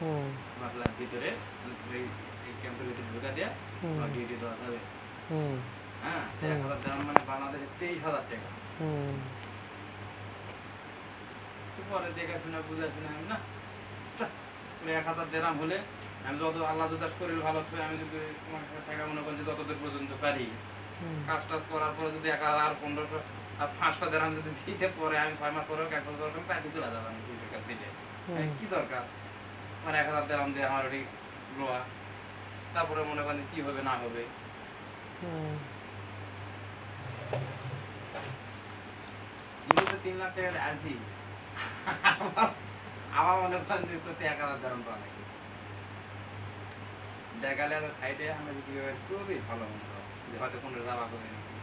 হুম বাংলার ভিতরে এই ক্যাম্পের ভিতরে ঢুকা দিয়ে তোমার ডিউটি দেওয়া যাবে। হুম হ্যাঁ, হুম 1,000 দিরহাম মানে বাংলাদেশে 23,000 টাকা। হুম তো পরে দেখে শুনে বুঝে শুনে আমি না 1,000 দিরহাম হলে আমি যত আল্লাহ যদি শরীর ভালো থাকে আমি যদি তোমার কাছে টাকা মনে করেন যে যতদূর পর্যন্ত পারি কাজ টাজ করার পরে যদি 1,000 1500 আর 500 দিরহাম যদি দিতে পরে আমি 6 মাস পরে 1 বছর পরে আমি পাইতে চলে যাবো আমি 2 টাকা দিলে কি দরকার আমার 1,000 দিরহাম দিয়ে আমার ওটি লোয়া তারপরে মনে করেন কি হবে না হবে কিন্তু তো 3 লাখ টাকা আনছি আমার মনে করেন যে তো 1,000 দিরহাম পাওয়া লাগে দেখালে তো সাইডে আমরা যদি খুবই ভালো মন্দ যে হয়তো কোনো যাওয়া হবে নাকি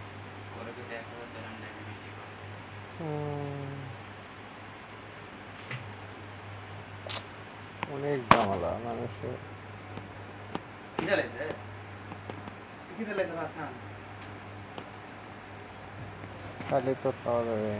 পরে যদি 1,000 দিরহাম লাগে বৃষ্টি করে অনেক ঝামেলা মানুষের খিদে লাগছে খিদে লাগছে ভাত খান খালি তো খাওয়া যাবে